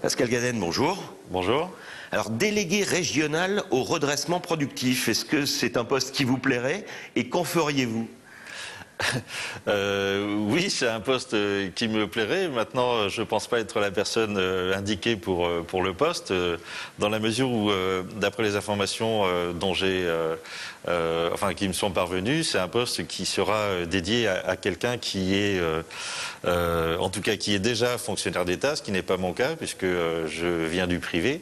Pascal Gaden, bonjour. Bonjour. Alors, délégué régional au redressement productif, est-ce que c'est un poste qui vous plairait et qu'en feriez-vous? Oui, c'est un poste qui me plairait. Maintenant, je ne pense pas être la personne indiquée pour le poste, dans la mesure où, d'après les informations dont qui me sont parvenues, c'est un poste qui sera dédié à quelqu'un qui est, en tout cas, qui est déjà fonctionnaire d'État, ce qui n'est pas mon cas, puisque je viens du privé.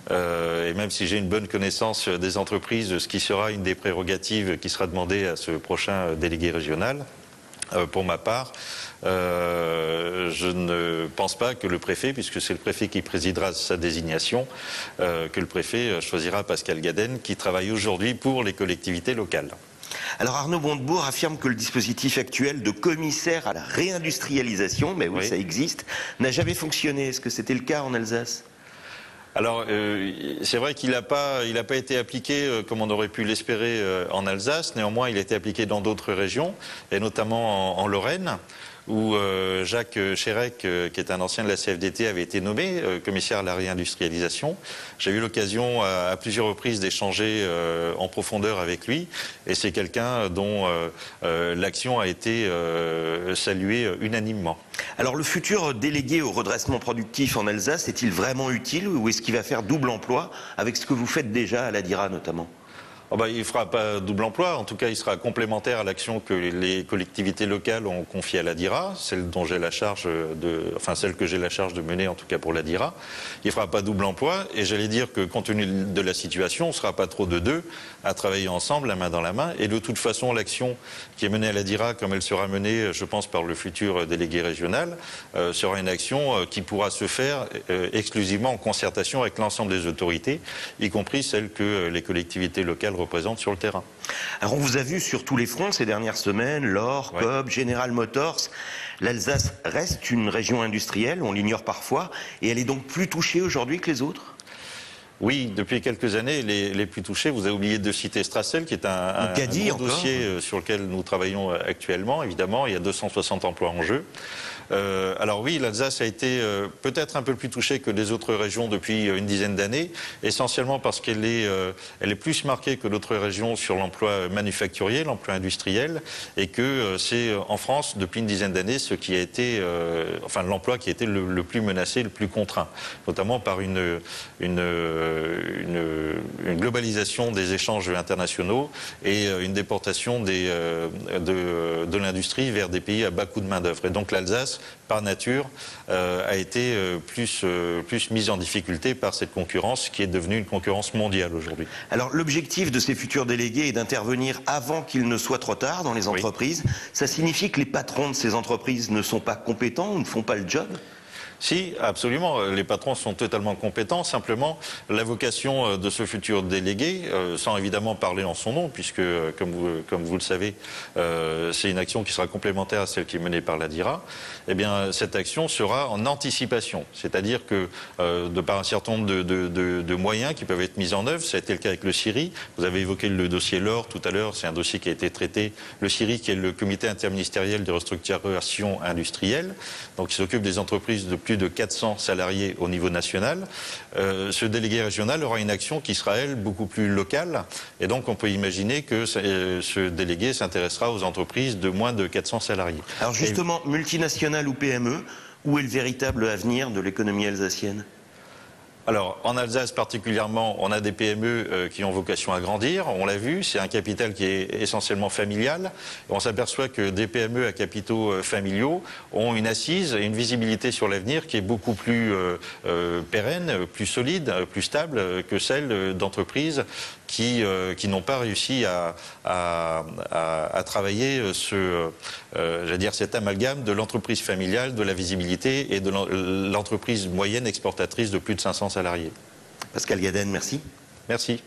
Et même si j'ai une bonne connaissance des entreprises, ce qui sera une des prérogatives qui sera demandée à ce prochain délégué régional, pour ma part, je ne pense pas que le préfet, puisque c'est le préfet qui présidera sa désignation, que le préfet choisira Pascal Gaden, qui travaille aujourd'hui pour les collectivités locales. Alors Arnaud Montebourg affirme que le dispositif actuel de commissaire à la réindustrialisation, mais oui, ça existe, n'a jamais fonctionné. Est-ce que c'était le cas en Alsace ? Alors, c'est vrai qu'il n'a pas été appliqué comme on aurait pu l'espérer en Alsace. Néanmoins, il a été appliqué dans d'autres régions, et notamment en Lorraine, où Jacques Chérec, qui est un ancien de la CFDT, avait été nommé commissaire à la réindustrialisation. J'ai eu l'occasion à plusieurs reprises d'échanger en profondeur avec lui, et c'est quelqu'un dont l'action a été saluée unanimement. Alors le futur délégué au redressement productif en Alsace est-il vraiment utile ou est-ce qu'il va faire double emploi avec ce que vous faites déjà à la DIRA notamment ? Il ne fera pas double emploi, en tout cas il sera complémentaire à l'action que les collectivités locales ont confiée à la DIRA, celle que j'ai la charge de mener en tout cas pour la DIRA. Il ne fera pas double emploi, et j'allais dire que compte tenu de la situation, on ne sera pas trop de deux à travailler ensemble, la main dans la main, et de toute façon l'action qui est menée à la DIRA, comme elle sera menée, je pense, par le futur délégué régional, sera une action qui pourra se faire exclusivement en concertation avec l'ensemble des autorités, y compris celles que les collectivités locales représentent sur le terrain. Alors on vous a vu sur tous les fronts ces dernières semaines, l'OR, Coop, General Motors. L'Alsace reste une région industrielle, on l'ignore parfois, et elle est donc plus touchée aujourd'hui que les autres ? Oui, depuis quelques années, les plus touchés, vous avez oublié de citer Strassel, qui est un gros dossier sur lequel nous travaillons actuellement. Évidemment, il y a 260 emplois en jeu. Alors oui, l'Alsace a été peut-être un peu plus touchée que les autres régions depuis une dizaine d'années, essentiellement parce qu'elle est plus marquée que d'autres régions sur l'emploi manufacturier, l'emploi industriel, et que c'est en France, depuis une dizaine d'années, ce qui a été, l'emploi qui a été le plus menacé, le plus contraint, notamment par une globalisation des échanges internationaux et une déportation de l'industrie vers des pays à bas coût de main-d'œuvre. Et donc l'Alsace, par nature, a été plus mise en difficulté par cette concurrence qui est devenue une concurrence mondiale aujourd'hui. Alors l'objectif de ces futurs délégués est d'intervenir avant qu'il ne soit trop tard dans les entreprises. Oui. Ça signifie que les patrons de ces entreprises ne sont pas compétents ou ne font pas le job ? Si, absolument. Les patrons sont totalement compétents. Simplement, la vocation de ce futur délégué, sans évidemment parler en son nom, puisque, comme vous le savez, c'est une action qui sera complémentaire à celle qui est menée par la DIRA, eh bien, cette action sera en anticipation. C'est-à-dire que, de par un certain nombre de moyens qui peuvent être mis en œuvre, ça a été le cas avec le CIRI. Vous avez évoqué le dossier LOR tout à l'heure. C'est un dossier qui a été traité. Le CIRI, qui est le comité interministériel de restructuration industrielle, donc qui s'occupe des entreprises de plus de 400 salariés au niveau national. Ce délégué régional aura une action qui sera, elle, beaucoup plus locale. Et donc, on peut imaginer que ce délégué s'intéressera aux entreprises de moins de 400 salariés. Alors justement, multinationales ou PME, où est le véritable avenir de l'économie alsacienne ? Alors, en Alsace particulièrement, on a des PME qui ont vocation à grandir. On l'a vu, c'est un capital qui est essentiellement familial. On s'aperçoit que des PME à capitaux familiaux ont une assise et une visibilité sur l'avenir qui est beaucoup plus pérenne, plus solide, plus stable que celle d'entreprises qui n'ont pas réussi à travailler cet amalgame de l'entreprise familiale, de la visibilité et de l'entreprise moyenne exportatrice de plus de 500 salariés. Pascal Gaden, merci. Merci.